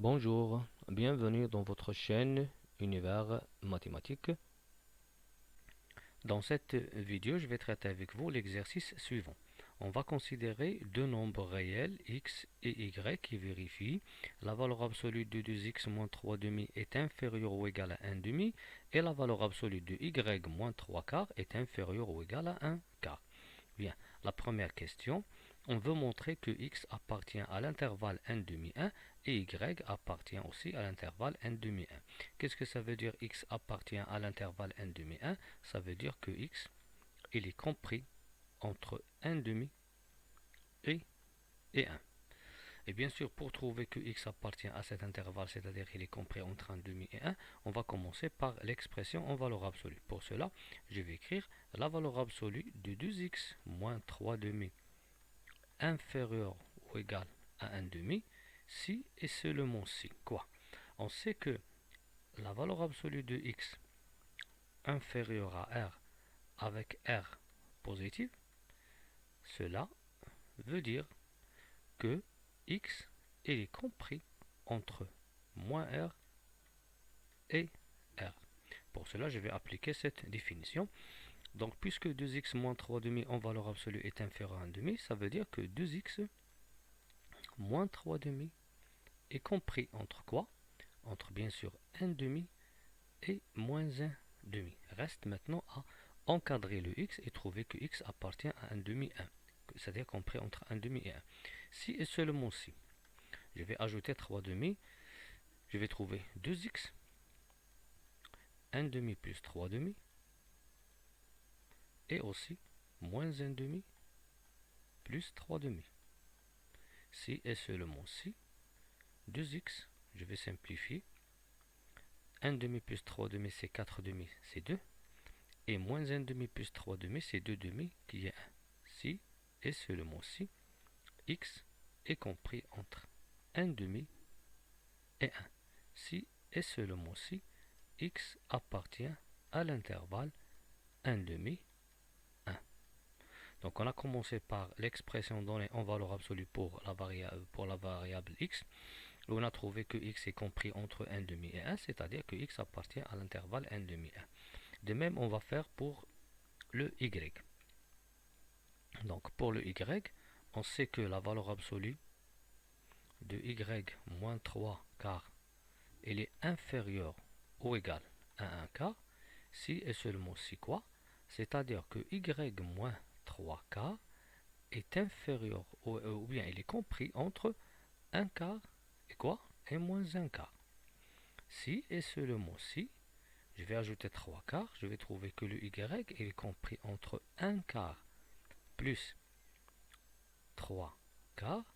Bonjour, bienvenue dans votre chaîne Univers Mathématique. Dans cette vidéo, je vais traiter avec vous l'exercice suivant. On va considérer deux nombres réels, x et y, qui vérifient la valeur absolue de 2x moins 3 demi est inférieure ou égale à 1 demi et la valeur absolue de y moins 3 quarts est inférieure ou égale à 1 quart. Bien, la première question, on veut montrer que x appartient à l'intervalle 1 demi 1 et y appartient aussi à l'intervalle 1 demi 1. Qu'est-ce que ça veut dire x appartient à l'intervalle 1 demi 1? Ça veut dire que x il est compris entre 1 demi et 1. Et bien sûr, pour trouver que x appartient à cet intervalle, c'est-à-dire qu'il est compris entre 1 demi et 1, on va commencer par l'expression en valeur absolue. Pour cela, je vais écrire la valeur absolue de 2x moins 3 demi inférieur ou égal à 1 demi, si et seulement si. Quoi? On sait que la valeur absolue de x inférieure à r avec r positif, cela veut dire que x est compris entre moins r et r. Pour cela, je vais appliquer cette définition. Donc, puisque 2x moins 3 demi en valeur absolue est inférieur à 1 demi, ça veut dire que 2x moins 3 demi est compris entre quoi? Entre bien sûr 1 demi et moins 1 demi. Reste maintenant à encadrer le x et trouver que x appartient à 1 demi 1, c'est-à-dire compris entre 1 demi et 1. Si et seulement si, je vais ajouter 3 demi, je vais trouver 2x, 1 demi plus 3 demi, et aussi moins 1 demi plus 3 demi. Si et seulement si, 2x, je vais simplifier, 1 demi plus 3 demi c'est 4 demi, c'est 2, et moins 1 demi plus 3 demi c'est 2 demi qui est 1. Si et seulement si, x est compris entre 1 demi et 1. Si et seulement si, x appartient à l'intervalle 1 demi, 1. Donc on a commencé par l'expression donnée en valeur absolue pour la variable x. Où on a trouvé que x est compris entre 1 demi et 1, c'est-à-dire que x appartient à l'intervalle 1 demi 1. De même, on va faire pour le y. Donc pour le y, on sait que la valeur absolue de y moins 3 quarts, elle est inférieure ou égale à 1 quart, si et seulement si quoi? C'est-à-dire que y moins 3 quarts est inférieur, ou bien il est compris entre 1 quart et quoi? Et moins 1 quart. Si et seulement si, je vais ajouter 3 quarts, je vais trouver que le y est compris entre 1 quart plus 3 quarts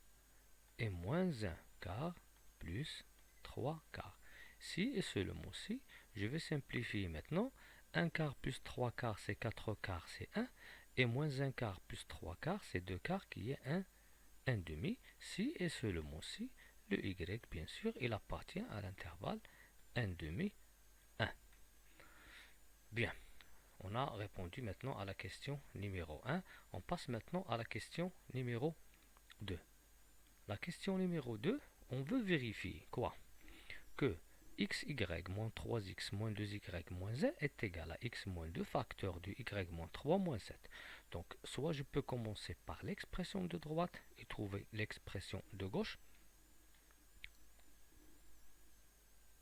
et moins 1 quart plus 3 quarts. Si et seulement si, je vais simplifier maintenant. 1 quart plus 3 quarts, c'est 4 quarts, c'est 1. Et moins 1 quart plus 3 quarts, c'est 2 quarts qui est 1 demi. Si et seulement si, le y, bien sûr, il appartient à l'intervalle 1 demi, 1. Bien, on a répondu maintenant à la question numéro 1. On passe maintenant à la question numéro 2. La question numéro 2, on veut vérifier quoi? Que xy moins 3x moins 2y moins 1 est égal à x moins 2 facteur de y moins 3 moins 7. Donc, soit je peux commencer par l'expression de droite et trouver l'expression de gauche.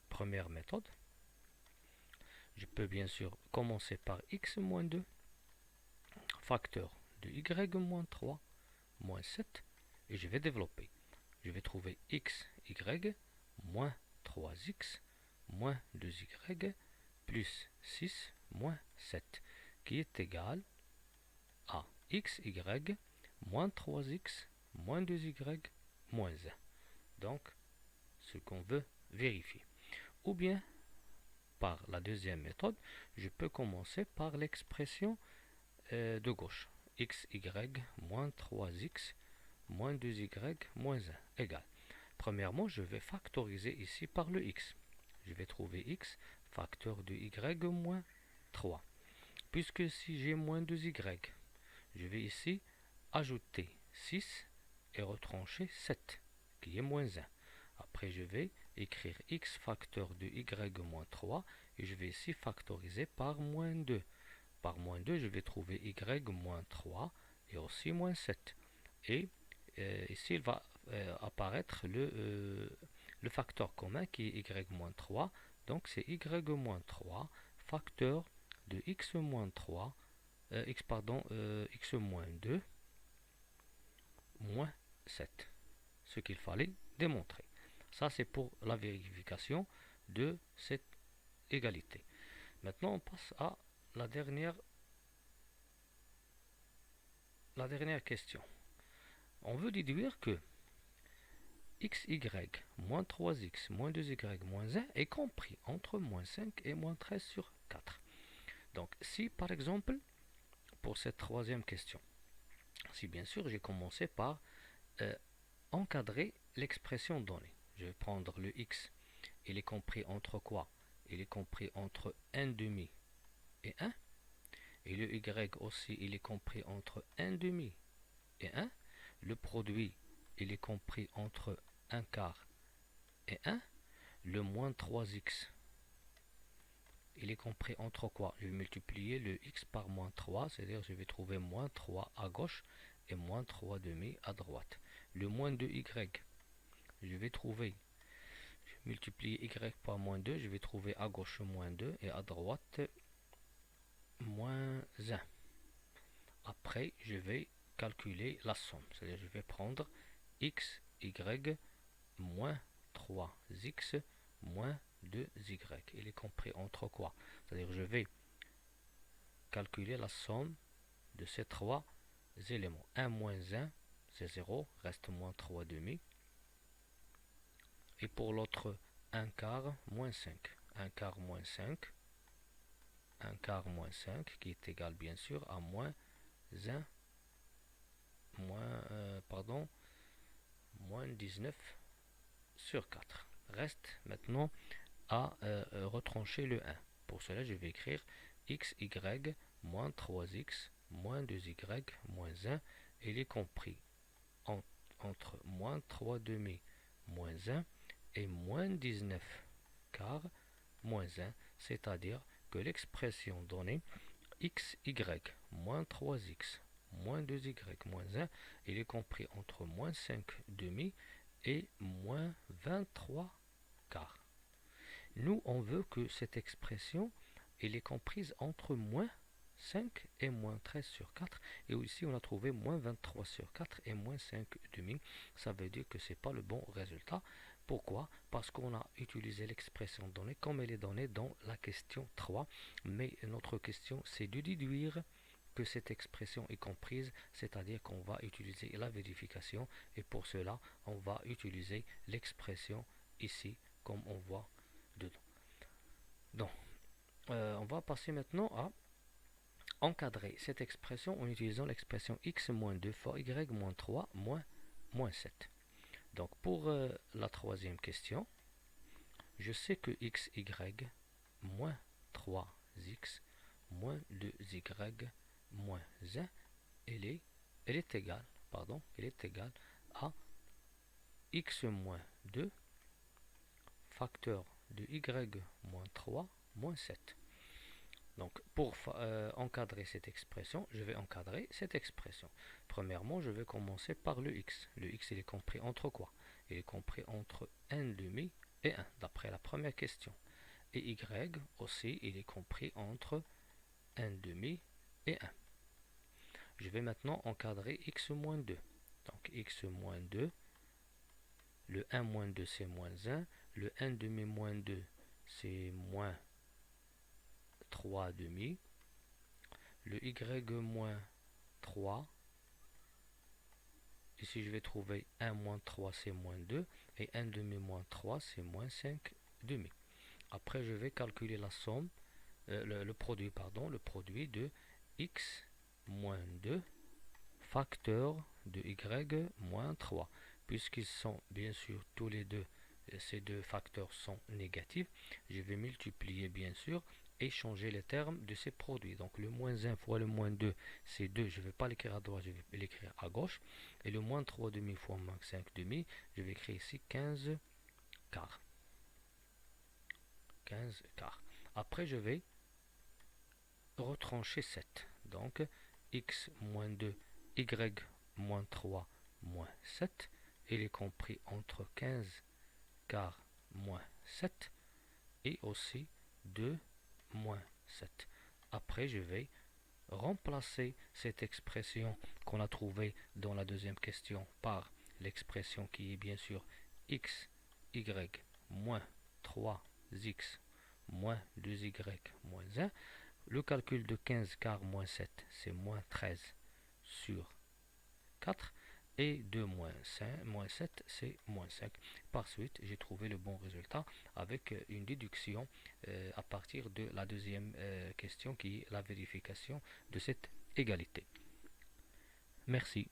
Première méthode. Je peux bien sûr commencer par x moins 2 facteur de y moins 3 moins 7 et je vais développer. Je vais trouver x, y, moins 3x, moins 2y, plus 6, moins 7, qui est égal à x, y, moins 3x, moins 2y, moins 1. Donc, ce qu'on veut vérifier. Ou bien, par la deuxième méthode, je peux commencer par l'expression de gauche. X, y, moins 3x, moins 2y, moins 1, égal. Premièrement, je vais factoriser ici par le x. Je vais trouver x, facteur de y moins 3. Puisque si j'ai moins 2y, je vais ici ajouter 6 et retrancher 7, qui est moins 1. Après, je vais écrire x facteur de y moins 3 et je vais ici factoriser par moins 2. Par moins 2, je vais trouver y moins 3 et aussi moins 7. Et ici, il va apparaître le facteur commun qui est y moins 3. Donc, c'est y moins 3 facteur de x moins 3, x moins 2 moins 7. Ce qu'il fallait démontrer. Ça, c'est pour la vérification de cette égalité. Maintenant, on passe à la dernière question. On veut déduire que xy moins 3x moins 2y moins 1 est compris entre moins 5 et moins 13 sur 4. Donc, si par exemple, pour cette troisième question, si bien sûr j'ai commencé par encadrer l'expression donnée, je vais prendre le x, il est compris entre quoi? Il est compris entre 1 demi et 1. Et le y aussi, il est compris entre 1 demi et 1. Le produit, il est compris entre 1 quart et 1. Le moins 3x, il est compris entre quoi? Je vais multiplier le x par moins 3, c'est-à-dire je vais trouver moins 3 à gauche et moins 3 demi à droite. Le moins 2y, je vais trouver, je vais multiplier y par moins 2, je vais trouver à gauche moins 2 et à droite moins 1. Après, je vais calculer la somme, c'est-à-dire je vais prendre x, y, moins 3x, moins 2y. Il est compris entre quoi? C'est-à-dire je vais calculer la somme de ces trois éléments. 1 moins 1, c'est 0, reste moins 3 demi. Et pour l'autre, 1 quart moins 5. 1 quart moins 5. 1 quart moins 5, qui est égal bien sûr à moins 1, moins 19 sur 4. Reste maintenant à retrancher le 1. Pour cela, je vais écrire x, y, moins 3x, moins 2y, moins 1. Il est compris entre moins 3 demi, moins 1 et moins 19 quart, moins 1. C'est-à-dire que l'expression donnée x, y, moins 3x, moins 2y, moins 1, il est compris entre moins 5 demi et moins 23 quarts. Nous, on veut que cette expression, elle est comprise entre moins 5 et moins 13 sur 4. Et ici, on a trouvé moins 23 sur 4 et moins 5 demi. Ça veut dire que ce n'est pas le bon résultat. Pourquoi? Parce qu'on a utilisé l'expression donnée comme elle est donnée dans la question 3. Mais notre question, c'est de déduire que cette expression est comprise, c'est-à-dire qu'on va utiliser la vérification. Et pour cela, on va utiliser l'expression ici, comme on voit dedans. Donc, on va passer maintenant à encadrer cette expression en utilisant l'expression x moins 2 fois y moins 3 moins 7. Donc, pour la troisième question, je sais que x, y moins 3x moins 2y moins 1, elle est égale à x moins 2 facteur de y moins 3 moins 7. Donc, pour encadrer cette expression, je vais encadrer cette expression. Premièrement, je vais commencer par le x. Le x, il est compris entre quoi? Il est compris entre 1 demi et 1, d'après la première question. Et y aussi, il est compris entre 1 demi et 1. Je vais maintenant encadrer x moins 2. Donc, x moins 2, le 1 moins 2, c'est moins 1. Le 1 demi moins 2, c'est moins 3 demi. Le y moins 3, ici je vais trouver 1 moins 3 c'est moins 2 et 1 demi moins 3 c'est moins 5 demi. Après je vais calculer la somme, le produit de x moins 2 facteur de y moins 3. Puisqu'ils sont bien sûr tous les deux, ces deux facteurs sont négatifs, je vais multiplier bien sûr et changer les termes de ces produits. Donc le moins 1 fois le moins 2, c'est 2. Je ne vais pas l'écrire à droite, je vais l'écrire à gauche. Et le moins 3 demi fois moins 5 demi, je vais écrire ici 15 quarts. 15 quarts. Après, je vais retrancher 7. Donc, x moins 2, y moins 3, moins 7. Il est compris entre 15 quarts moins 7 et aussi 2 moins 7. Après, je vais remplacer cette expression qu'on a trouvée dans la deuxième question par l'expression qui est bien sûr x, y, moins 3x, moins 2y, moins 1. Le calcul de 15 quarts moins 7, c'est moins 13 sur 4. Et 2 moins 7, c'est moins 5. Par suite, j'ai trouvé le bon résultat avec une déduction à partir de la deuxième question qui est la vérification de cette égalité. Merci.